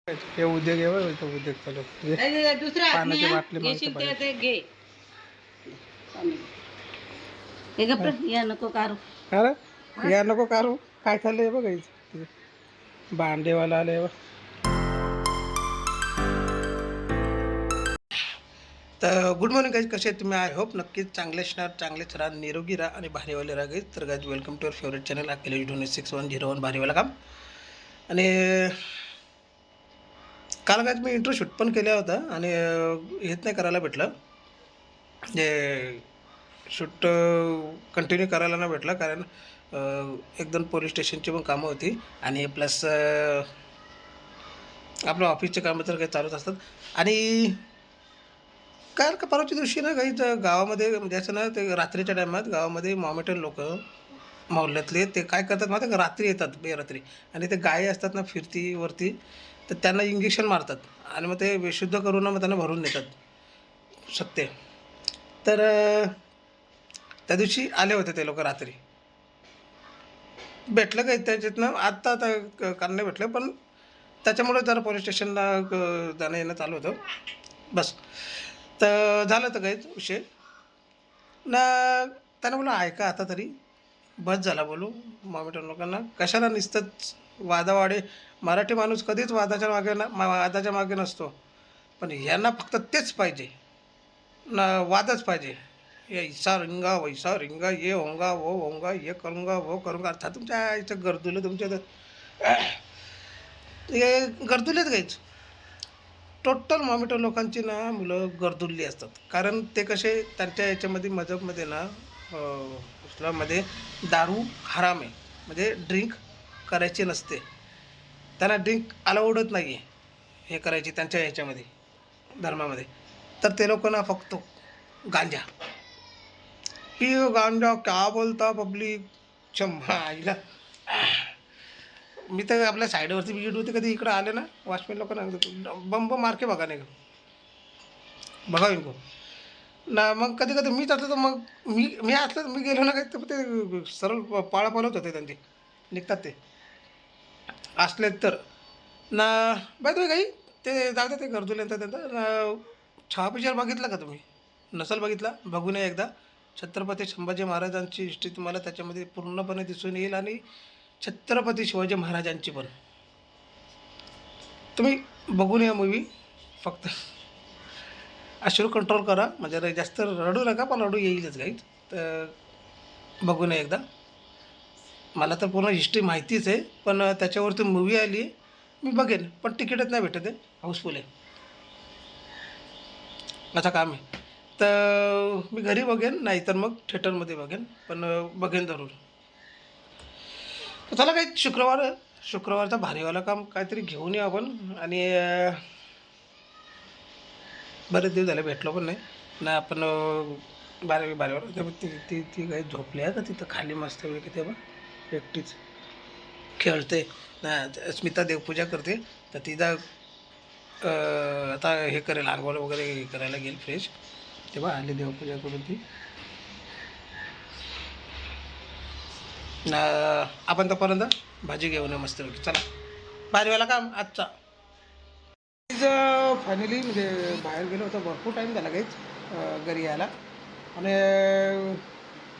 हे उद्योग आहे बरं, इथं उद्योग चालू आहे. दुसऱ्या पाण्याची बाटली मागतो घेशील बाहेर. ते घे. हे गप्प या नको कारू. अरे या नको कारू, काय चाललंय बघा इथं. भांडेवाला आले बघ. तर गुड मॉर्निंग गाईज, कसे आहेत तुम्ही? आय होप नक्कीच चांगले असणार, चांगलेच राहा, निरोगी राहा आणि भारीवाले राहा गाईज. तर guys welcome to our favourite channel अकेले 260101 भारीवाला काम. आणि काल गाईज मी इंट्रो शूट पण केला होता आणि हेच नाही करायला भेटलं, जे शूट कंटिन्यू करायला नाही भेटलं, कारण एक दोन पोलीस स्टेशनची पण कामं होती आणि प्लस आपल्या ऑफिसचे कामं तर काही चालूच असतात. आणि काल का परवाच्या दिवशी ना काही गावामध्ये म्हणजे असं ना, ते रात्रीच्या टायमात गावामध्ये मॉमेटन लोक मोहल्ल्यातले ते काय करतात माहिती का, रात्री येतात बेरात्री आणि ते गायी असतात ना फिरती वरती, तर त्यांना इंजेक्शन मारतात आणि मग ते बेशुद्ध करून मग त्यांना भरून नेतात सत्य. तर त्या दिवशी आले होते ते लोक रात्री. भेटलं काही त्याच्यातनं आत्ता आता काल नाही भेटलं, पण त्याच्यामुळे जरा पोलीस स्टेशनला जाणं येणं चालू होतं बस. तर झालं तर काहीच विषय ना, त्यानं बोला ऐका आता तरी बस झाला बोलू मॉमेटन लोकांना, कशाला नुसतंच वादावाडे. मराठी माणूस कधीच वादाच्या मागे वादाच्या मागे नसतो, पण यांना फक्त तेच पाहिजे ना, वादच पाहिजे. ये ऐसा रिंगा वैसा रिंगा, ये होंगा वो होंगा, ये करूंगा वो करूंगा. अर्थात तुमच्या आईचं गर्दुलं तुमच्या हे गर्दुलेच गायच. टोटल मॉमेटो लोकांची ना मुलं गर्दुल्ली असतात, कारण ते कसे त्यांच्या याच्यामध्ये मजबमध्ये ना इस्लाममध्ये दारू हराम आहे, म्हणजे ड्रिंक करायची नसते, त्यांना ड्रिंक अलाउडच नाही आहे हे करायची त्यांच्या ह्याच्यामध्ये धर्मामध्ये. तर ते लोक ना फक्त गांजा पिओ, गांजा क्या बोलता पब्लिक चम्मा आईला. मी तर आपल्या साईडवरती विजिट होते, कधी इकडं आले ना वॉचमॅन लोकांना बंब मार्के बघा नाही बघा इनको ना. मग कधी कधी मीच असलं तर मग मी असलं तर मी गेलो ना काही, तर ते सरळ पाळत होते त्यांचे निघतात ते असले तर ना. बाय तुम्ही काही ते जाऊ दे, ते गरजूले त्यांचा ना. छहा पिक्चर बघितला का तुम्ही? नसल बघितला, बघू नये एकदा. छत्रपती संभाजी महाराजांची हिस्ट्री तुम्हाला त्याच्यामध्ये पूर्णपणे दिसून येईल आणि छत्रपती शिवाजी महाराजांची पण तुम्ही बघून या मूवी. फक्त अश्रू कंट्रोल करा, म्हणजे जास्त रडू नका, पण रडू येईलच काही. तर बघू नये एकदा. मला तर पूर्ण हिस्ट्री माहितीच आहे, पण त्याच्यावरती मूवी आली आहे, मी बघेन, पण तिकीटच नाही भेटत आहे, हाऊसफुल आहे, असं काम आहे. तर मी घरी बघेन, नाहीतर मग थिएटरमध्ये बघेन, पण बघेन जरूर. तर चला काही शुक्रवारचा भारीवाला काम काहीतरी घेऊन येऊ आपण. आणि बरेच दिवस झाले भेटलो पण नाही ना आपण. भारीवाला ती ती ती काही झोपली आहे का तिथं खाली मस्त वगैरे, तेव्हा एकटीच खेळते ना. स्मिता देवपूजा करते, तर तिचा आता हे करेल, आंघोळ वगैरे करायला गेल फ्रेश, तेव्हा आली देवपूजा करून ती ना. आपण तोपर्यंत भाजी घेऊन ये मस्तपैकी. चला भाजीवाला काम आजचा. फायनली म्हणजे बाहेर गेलो होतो, भरपूर टाईम झाला काहीच घरी यायला. आणि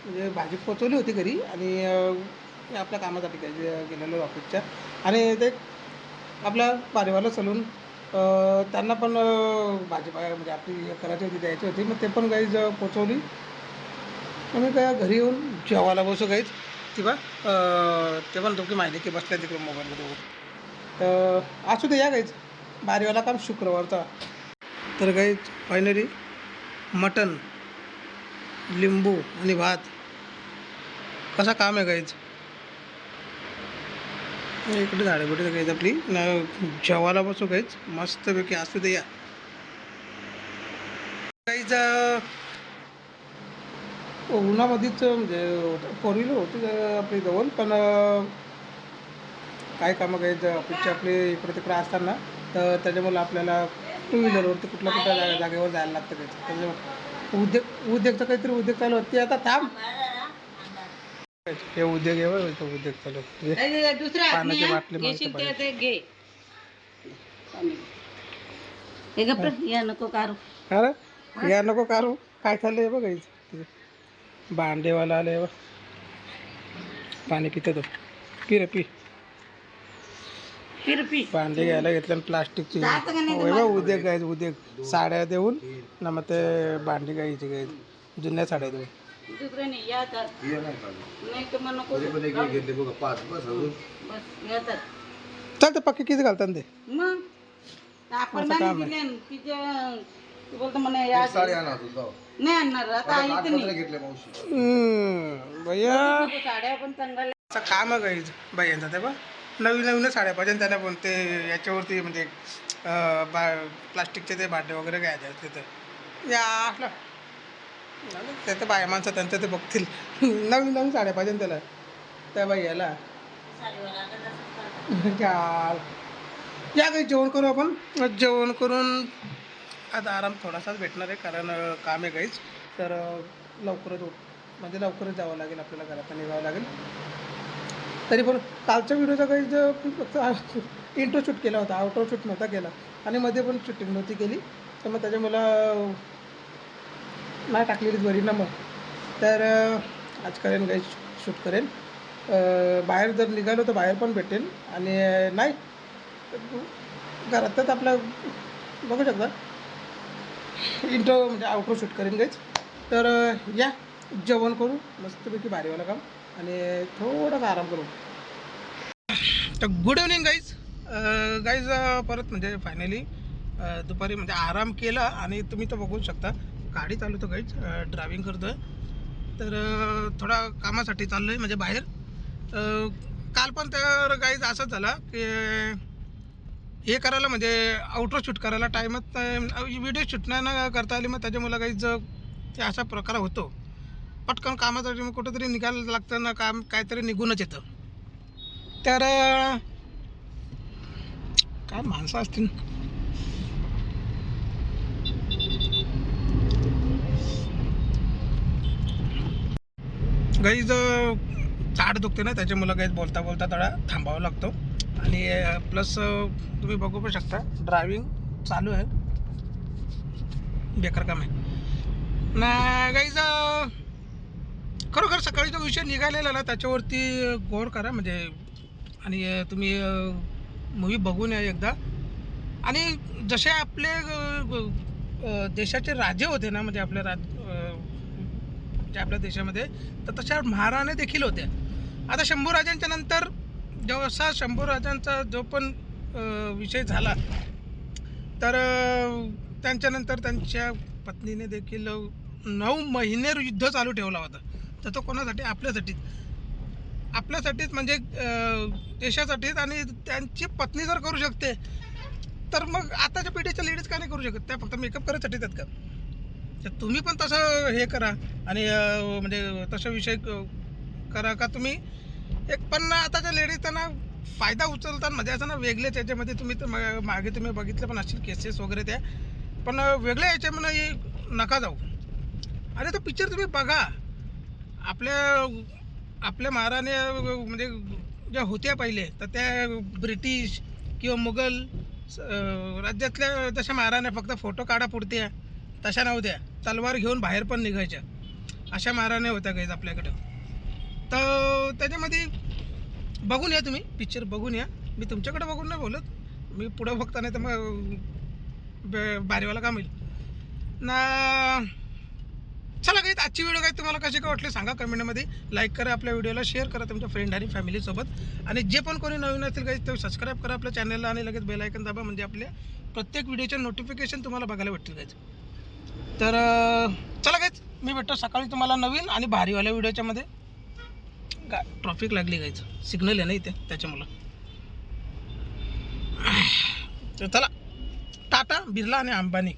म्हणजे भाजी पोचवली होती घरी, आणि मी आपल्या कामासाठी काही गेलेलो ऑफिसच्या. आणि ते आपल्या बारीवाला सलून, त्यांना पण भाजी म्हणजे आपली करायची होती, द्यायची होती, मग ते पण गाईज पोचवली. आम्ही काय घरी येऊन जेवायला बसू गाईच. तेव्हा ते पण दोघी माहिती की बसल्या तिकडे मोबाईलमध्ये बघून. तर असू दे या गाईच, बारीवाला काम शुक्रवारचा. तर गाईज फायनली मटन, लिंबू आणि भात, कसा काम आहे गाईज. इकडे झाडे बिडे गाईज आपली ना, जेवायला बसू गाईज मस्तपैकी. असू दे या गाईज. उन्हामध्येच म्हणजे फोर व्हीलर होती आपली जवळ, पण काय कामं काही ऑफिसचे आपले इकडे तिकडे असताना, तर त्याच्यामुळे आपल्याला टू व्हीलरवरती कुठल्या जागेवर जायला लागतं. त्याच्यामुळे उद्योगचं काहीतरी उद्योग चालू होते. आता थांब, हे उद्योग आहे, उद्योग चालू होते. दुसऱ्या पाण्याची बाटली घेशील ते घे. हे गप्र या नको कारू. अरे या नको कारू. काय चाललंय बघ इथं. भांडेवाला आले बघ. पाणी पितो तो. पी रे पी. फिरपी भांडे घ्यायला घेतलं प्लास्टिकची. जातं का नाही बघ उद्योग गायचं उद्योग. साड्या देऊन ना मग ते भांडी घ्यायची गाय. जुन्या साड्या देऊन. दुसरं नाही यातात नाही तर मग नको बस यातात. चालतं पक्के किती घालतात ते. मग आपण असं काम नाही दिले की जे बोलतो म्हणे या नाही आणणार आता इथे नाही भैया साड्या पण चांगल्या असं काम आहे गाईज बाईंचा ते बघ. नवीन नवीनच साड्या पाहिजे त्याला पण ते याच्यावरती म्हणजे प्लास्टिकचे ते भांडे वगैरे घ्यायचे तिथं या असलं ते तर बाया माणसं त्यांचं ते बघतील. नवीन नवीन साड्या पाहिजे त्याला त्या बाई याला या काही जेवण करू आपण. जेवण करून आता आराम थोडासाच भेटणार आहे कारण काम आहे काहीच. तर लवकरच म्हणजे लवकरच जावं लागेल आपल्याला घरात निघावं लागेल. तरी पण कालच्या व्हिडिओचा काही फक्त इंट्रो शूट केला होता. आउटरो शूट नव्हता केला आणि मध्ये पण शूटिंग नव्हती केली. तर मग त्याच्या मला नाही टाकलेलीच बरी ना मग. तर आज करेन काही शूट करेन. बाहेर जर निघालो तर बाहेर पण भेटेल आणि नाही घरातच आपलं बघू शकता इंट्रो म्हणजे आउटरो शूट करेन गाईच. तर या जेवण करू मस्तपैकी भारीवाला काम आणि थोडासा आराम करू. तर गुड इव्हनिंग गाईज परत म्हणजे फायनली दुपारी म्हणजे आराम केला आणि तुम्ही तर बघू शकता गाडी चालवतो गाईज ड्रायव्हिंग करतो आहे. तर थोडा कामासाठी चाललो आहे म्हणजे बाहेर. काल पण तर गाईज असंच झाला की हे करायला म्हणजे आउटरो शूट करायला टाईमच व्हिडिओ शूट नाही करता आली. मग त्याच्यामुळे गाईज ते असा प्रकार होतो. पटकन कामासाठी मग कुठंतरी निघायला लागतं ना काम काहीतरी निघूनच येतं. तर काय माणसं असतील गाईज ताट दुखते ना त्याच्यामुळं गाईज बोलता बोलता थोडा थांबावं लागतो. आणि प्लस तुम्ही बघू पण शकता ड्रायव्हिंग चालू आहे. बेकार काम आहे ना गाईज. खरोखर सकाळी जो विषय निघालेला ना त्याच्यावरती गौर करा म्हणजे आणि तुम्ही मूवी बघून या एकदा. आणि जसे आपले देशाचे राजे होते ना म्हणजे आपल्या म्हणजे आपल्या देशामध्ये तर तशा महाराण्या देखील होत्या. आता शंभू राजांच्या नंतर जसा शंभू राजांचा जो पण विषय झाला तर त्यांच्यानंतर त्यांच्या पत्नीने देखील 9 महिने युद्ध चालू ठेवला होता. तर तो कोणासाठी आपल्यासाठीच म्हणजे देशासाठीच. आणि त्यांची पत्नी जर करू शकते तर मग आताच्या पिढीच्या लेडीज का नाही करू शकत. त्या फक्त मेकअप करायसाठी येतात का. तर तुम्ही पण तसं हे करा आणि म्हणजे तसा विषय करा का तुम्ही एक. पण आताच्या लेडीज त्यांना फायदा उचलतात म्हणजे असं ना वेगळेच याच्यामध्ये. तुम्ही तर मागे तुम्ही बघितलं पण असतील केसेस वगैरे त्या पण वेगळ्या याच्यामध्ये नका जाऊ. अरे तो पिक्चर तुम्ही बघा. आपल्या महाराण्या म्हणजे ज्या होत्या पहिले तर त्या ब्रिटिश किंवा मुघल राज्यातल्या जशा महाराण्या फक्त फोटो काढा पुरत्या तशा नव्हत्या. तलवार घेऊन बाहेर पण निघायच्या अशा महाराण्या होत्या गाईज आपल्याकडं. तर त्याच्यामध्ये बघून या तुम्ही पिक्चर बघून या. मी तुमच्याकडे बघून नाही बोलत. मी पुढं बघता नाही तर मग बारीवाला काम होईल ना. चला काही आजची व्हिडिओ काय तुम्हाला कशी काय वाटली सांगा कमेंटमध्ये. लाईक करा आपल्या व्हिडिओला, शेअर करा तुमच्या फ्रेंड आणि फॅमिलीसोबत. आणि जे पण कोणी नवीन असतील काही ते सबस्क्राईब करा आपल्या चॅनलला आणि लगेच बेल आयकन दाबा म्हणजे आपल्या प्रत्येक व्हिडिओचे नोटिफिकेशन तुम्हाला बघायला भेटतील गाईज. तर चला गाईज मी भेटतो सकाळी तुम्हाला नवीन आणि भारीवाल्या व्हिडिओच्यामध्ये. ट्रॉफिक लागली गाईज सिग्नल आहे ना इथे त्याच्यामुळं. तर चला टाटा बिर्ला आणि अंबानी.